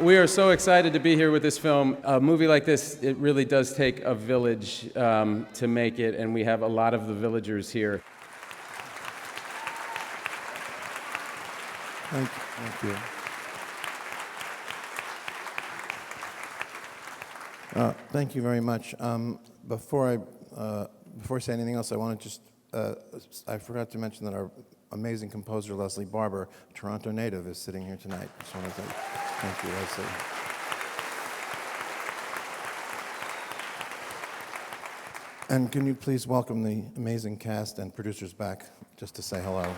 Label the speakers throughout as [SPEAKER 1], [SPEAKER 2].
[SPEAKER 1] We are so excited to be here with this film. A movie like this, it really does take a village to make it, and we have a lot of the villagers here.
[SPEAKER 2] Thank you. Thank you very much. Before I say anything else, I want to just, I forgot to mention that our amazing composer, Leslie Barber, Toronto native, is sitting here tonight. Just want to say thank you, Leslie. And can you please welcome the amazing cast and producers back just to say hello.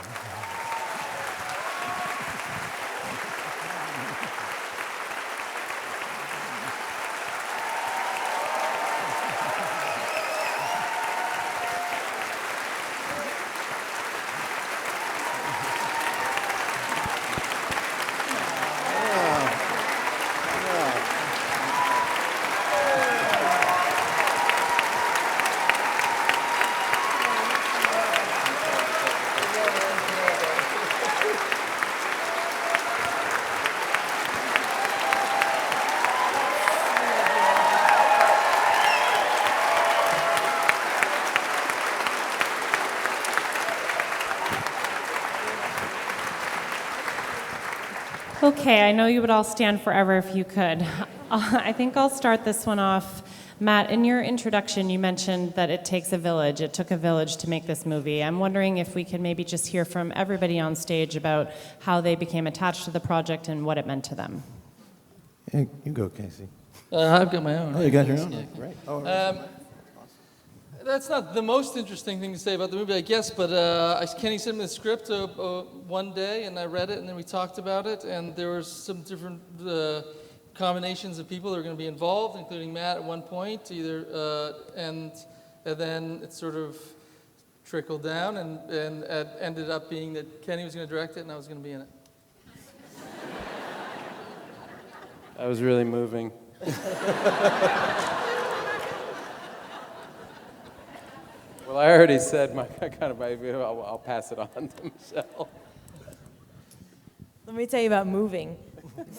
[SPEAKER 3] Okay, I know you would all stand forever if you could. I think I'll start this one off. Matt, in your introduction, you mentioned that it takes a village. It took a village to make this movie. I'm wondering if we could maybe just hear from everybody on stage about how they became attached to the project and what it meant to them.
[SPEAKER 2] Hey, you go, Casey.
[SPEAKER 4] I've got my own.
[SPEAKER 2] Oh, you got your own?
[SPEAKER 4] Yeah.
[SPEAKER 2] Great. Oh,
[SPEAKER 4] That's not the most interesting thing to say about the movie, I guess, but Kenny sent me the script one day, and I read it, and then we talked about it, and there were some different combinations of people that were going to be involved, including Matt at one point, and then it sort of trickled down, and it ended up being that Kenny was going to direct it, and I was going to be in it.
[SPEAKER 1] That was really moving. Well, I already said my kind of idea. I'll pass it on to Michelle.
[SPEAKER 5] Let me tell you about moving.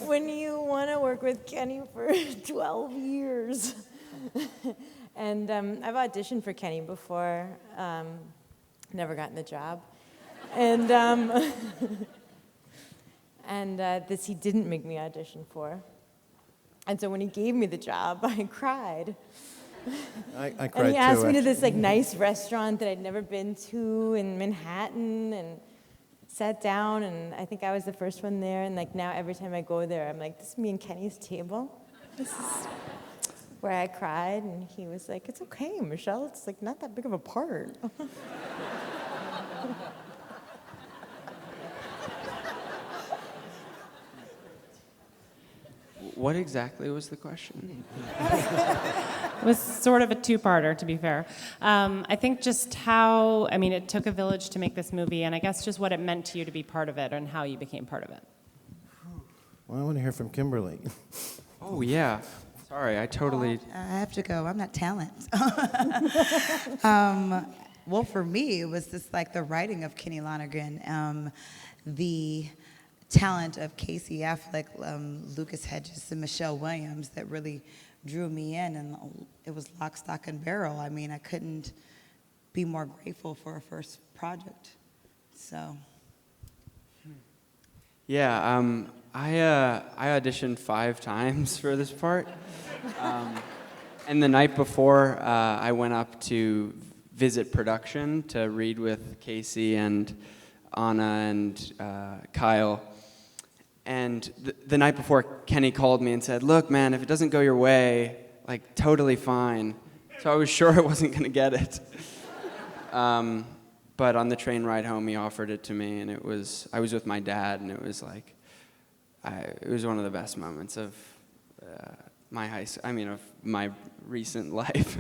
[SPEAKER 5] When you want to work with Kenny for 12 years. And I've auditioned for Kenny before, never gotten the job. And this he didn't make me audition for. And so when he gave me the job, I cried.
[SPEAKER 2] I cried
[SPEAKER 5] And he
[SPEAKER 2] too,
[SPEAKER 5] asked me to
[SPEAKER 2] actually.
[SPEAKER 5] this nice restaurant that I'd never been to in Manhattan, and sat down, and I think I was the first one there, and now every time I go there, I'm like, this is me and Kenny's table. This is where I cried, and he was like, it's okay, Michelle, it's not that big of a part.
[SPEAKER 6] What exactly was the question?
[SPEAKER 3] It was sort of a two-parter, to be fair. I think just how, it took a village to make this movie, and I guess just what it meant to you to be part of it and how you became part of it.
[SPEAKER 2] Well, I want to hear from Kimberly.
[SPEAKER 6] Oh, yeah. Sorry, I totally...
[SPEAKER 7] I have to go. I'm not talent. Well, for me, it was just the writing of Kenneth Lonergan, the talent of Casey Affleck, Lucas Hedges, and Michelle Williams that really drew me in, and it was lock, stock, and barrel. I couldn't be more grateful for a first project. So.
[SPEAKER 6] Yeah, I auditioned 5 times for this part. And the night before, I went up to visit production to read with Casey and Anna and Kyle. And the night before, Kenny called me and said, look, man, if it doesn't go your way, totally fine. So I was sure I wasn't going to get it. But on the train ride home, he offered it to me, and I was with my dad, and it was it was one of the best moments of of my recent life.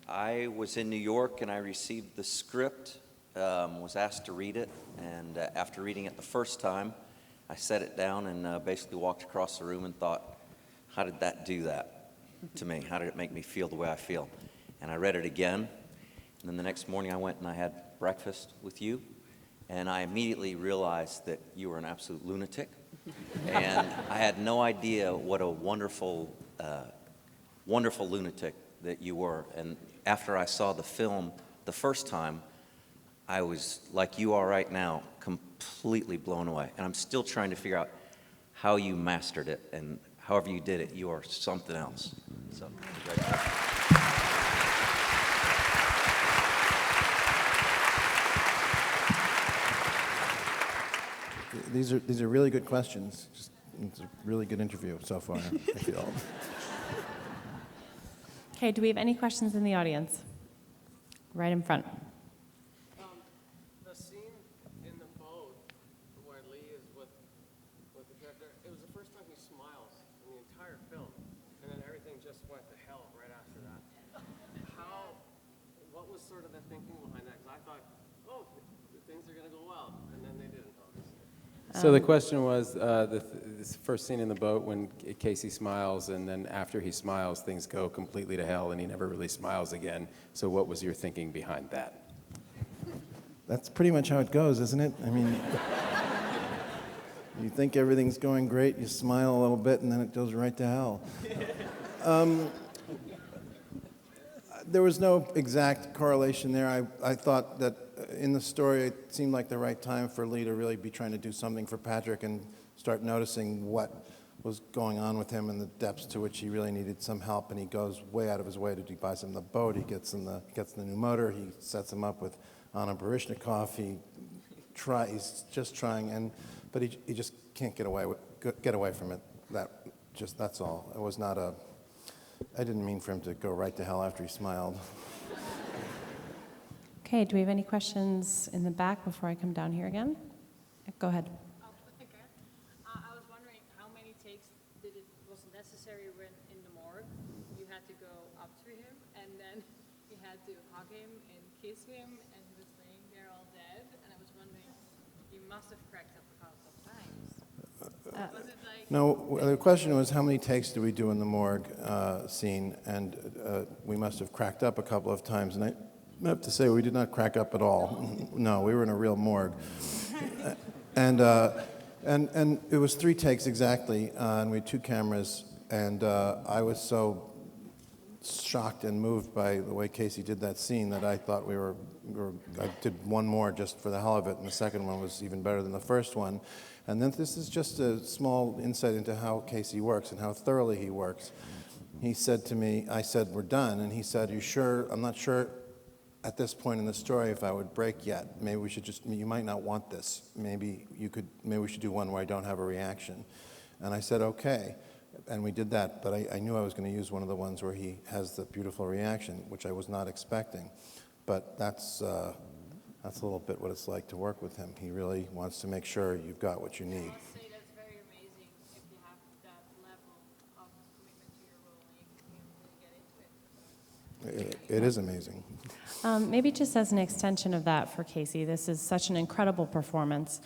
[SPEAKER 8] I was in New York and I received the script, was asked to read it, and after reading it the first time, I set it down and basically walked across the room and thought, how did that do that? to me? How did it make me feel the way I feel? And I read it again, and then the next morning I went and I had breakfast with you, and I immediately realized that you were an absolute lunatic, and I had no idea what a wonderful, wonderful lunatic that you were. And after I saw the film the first time, I was, like you are right now, completely blown away. And I'm still trying to figure out how you mastered it, and however you did it, you are something else. So, congratulations.
[SPEAKER 2] These are really good questions. It's a really good interview so far, I feel.
[SPEAKER 3] Okay, do we have any questions in the audience? Right in front.
[SPEAKER 1] The scene in the boat where Lee is with the character, it was the first time he smiles in the entire film, and then everything just went to hell right after that. What was sort of the thinking behind that? Because I thought, oh, things are going to go well, and then they didn't. So the question was, this first scene in the boat when Casey smiles, and then after he smiles, things go completely to hell, and he never really smiles again. So what was your thinking behind that?
[SPEAKER 2] That's pretty much how it goes, isn't it? I mean, you think everything's going great, you smile a little bit, and then it goes right to hell. There was no exact correlation there. I thought that in the story, it seemed like the right time for Lee to really be trying to do something for Patrick and start noticing what was going on with him and the depths to which he really needed some help. And he goes way out of his way to buy him the boat. He gets the new motor. He sets him up with Anna Baryshnikov. He's just trying, but he just can't get away from it. That's all. It was not a. I didn't mean for him to go right to hell after he smiled.
[SPEAKER 3] Okay, do we have any questions in the back before I come down here again? Go ahead.
[SPEAKER 9] Okay. I was wondering how many takes was necessary when in the morgue you had to go up to him and then you had to hug him and kiss him and he was laying there all dead, and I was wondering, you must have cracked up a couple of times. Was it like...
[SPEAKER 2] No, the question was how many takes do we do in the morgue scene, and we must have cracked up a couple of times, and I have to say we did not crack up at all. No, we were in a real morgue. And it was 3 takes exactly, and we had 2 cameras, and I was so shocked and moved by the way Casey did that scene that I thought I did one more just for the hell of it, and the second one was even better than the first one. And then this is just a small insight into how Casey works and how thoroughly he works. He said to me, I said, we're done, and he said, you sure? I'm not sure at this point in the story if I would break yet. Maybe we should you might not want this. Maybe we should do one where I don't have a reaction. And I said, okay. And we did that, but I knew I was going to use one of the ones where he has the beautiful reaction, which I was not expecting. But that's a little bit what it's like to work with him. He really wants to make sure you've got what you need.
[SPEAKER 9] I must say that's very amazing if you have that level of commitment to your role and you can really get into it.
[SPEAKER 2] It is amazing.
[SPEAKER 3] Maybe just as an extension of that for Casey, this is such an incredible performance.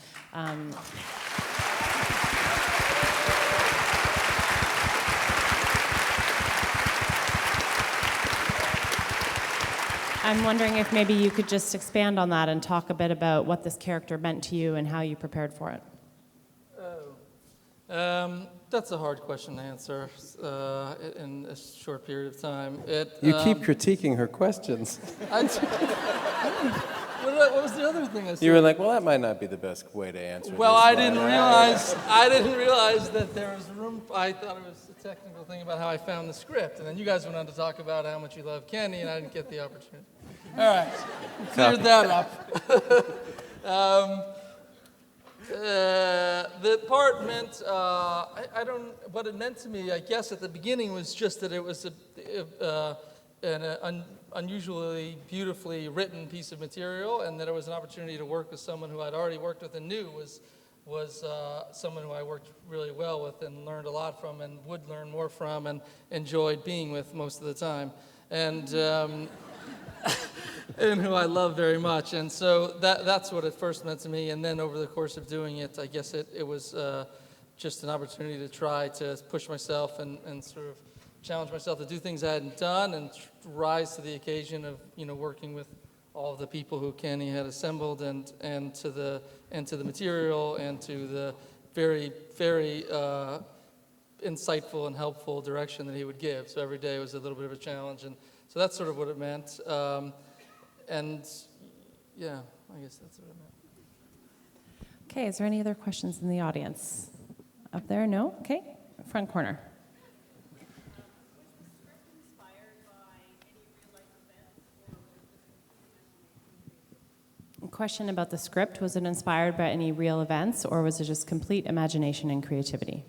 [SPEAKER 3] I'm wondering if maybe you could just expand on that and talk a bit about what this character meant to you and how you prepared for it.
[SPEAKER 4] That's a hard question to answer in a short period of time.
[SPEAKER 1] You keep critiquing her questions.
[SPEAKER 4] What was the other thing I said?
[SPEAKER 1] You were like, well, that might not be the best way to answer
[SPEAKER 4] Well,
[SPEAKER 1] this
[SPEAKER 4] I
[SPEAKER 1] one.
[SPEAKER 4] didn't realize that there was room. I thought it was a technical thing about how I found the script, and then you guys went on to talk about how much you love Kenny, and I didn't get the opportunity. All right, cleared that up. The part meant, what it meant to me, I guess at the beginning was just that it was an unusually beautifully written piece of material, and that it was an opportunity to work with someone who I'd already worked with and knew was someone who I worked really well with and learned a lot from and would learn more from and enjoyed being with most of the time. And and who I love very much. And so that's what it first meant to me. And then over the course of doing it, I guess it was just an opportunity to try to push myself and sort of challenge myself to do things I hadn't done and rise to the occasion of, working with all of the people who Kenny had assembled and to the material and to the very, very insightful and helpful direction that he would give. So every day was a little bit of a challenge, and so that's sort of what it meant. And yeah, I guess that's what it meant.
[SPEAKER 3] Okay, is there any other questions in the audience? Up there, no? Okay, front corner. Question about the script, was it inspired by any real events, or was it just complete imagination and creativity?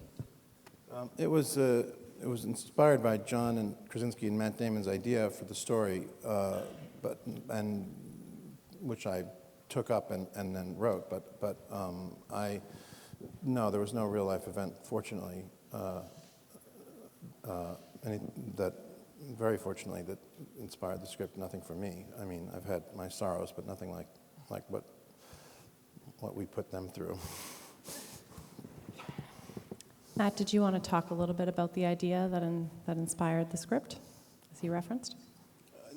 [SPEAKER 2] It was inspired by John and Krasinski and Matt Damon's idea for the story, and which I took up and then wrote. No, there was no real life event, fortunately, very fortunately, that inspired the script. Nothing for me. I mean, I've had my sorrows, but nothing like what we put them through.
[SPEAKER 3] Matt, did you want to talk a little bit about the idea that inspired the script, as he referenced?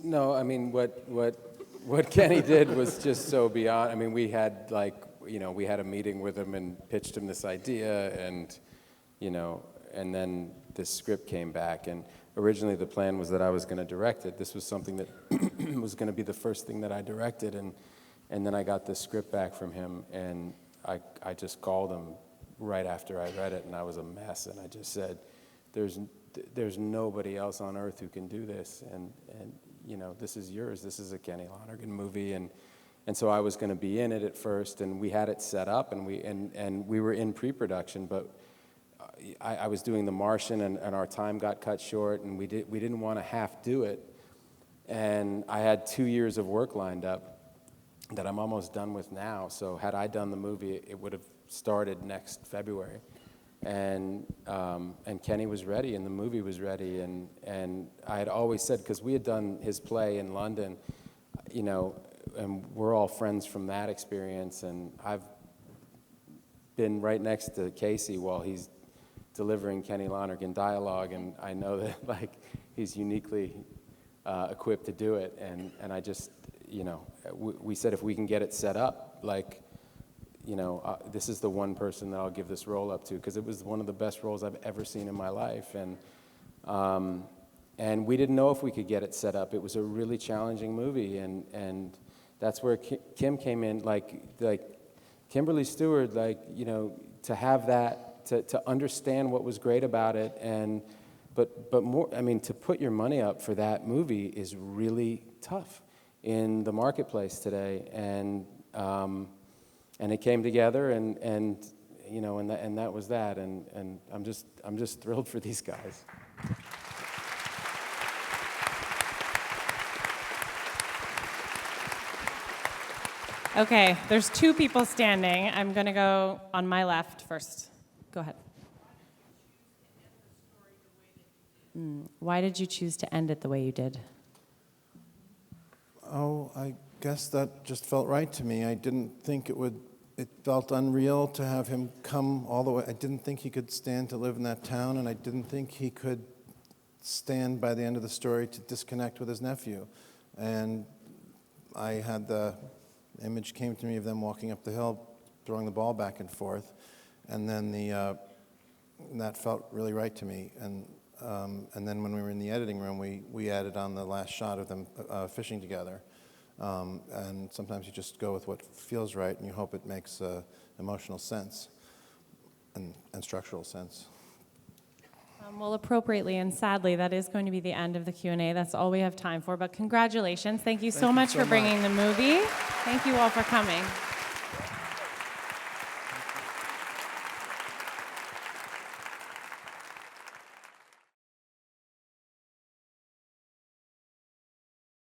[SPEAKER 1] No, I mean, what Kenny did was just so beyond. I mean, we had we had a meeting with him and pitched him this idea, and and then this script came back. And originally the plan was that I was going to direct it. This was something that was going to be the first thing that I directed, and then I got this script back from him, and I just called him right after I read it, and I was a mess, and I just said, there's nobody else on earth who can do this, and this is yours. This is a Kenny Lonergan movie, and so I was going to be in it at first, and we had it set up, and we were in pre-production, but I was doing The Martian, and our time got cut short, and we didn't want to half do it, and I had 2 years of work lined up that I'm almost done with now. So had I done the movie, it would have started next February, and Kenny was ready, and the movie was ready, and I had always said, because we had done his play in London, and we're all friends from that experience, and I've been right next to Casey while he's delivering Kenny Lonergan dialogue, and I know that he's uniquely equipped to do it, and I just, we said if we can get it set up, this is the one person that I'll give this role up to, because it was one of the best roles I've ever seen in my life, and we didn't know if we could get it set up. It was a really challenging movie, and that's where Kim came in, Kimberly Stewart, to have that, to understand what was great about it, but more, I mean, to put your money up for that movie is really tough in the marketplace today, and it came together, and that was that, and I'm just thrilled for these guys.
[SPEAKER 3] Okay, there's 2 people standing. I'm going to go on my left first. Go ahead. Why did you choose to end it the way you did?
[SPEAKER 2] Oh, I guess that just felt right to me. I didn't think it felt unreal to have him come all the way. I didn't think he could stand to live in that town, and I didn't think he could stand by the end of the story to disconnect with his nephew. And I had the image came to me of them walking up the hill, throwing the ball back and forth, and then that felt really right to me. And then when we were in the editing room, we added on the last shot of them fishing together. And sometimes you just go with what feels right, and you hope it makes emotional sense and structural sense.
[SPEAKER 3] Well, appropriately and sadly, that is going to be the end of the Q&A. That's all we have time for. But congratulations. Thank you so much for bringing the movie. Thank you all for coming.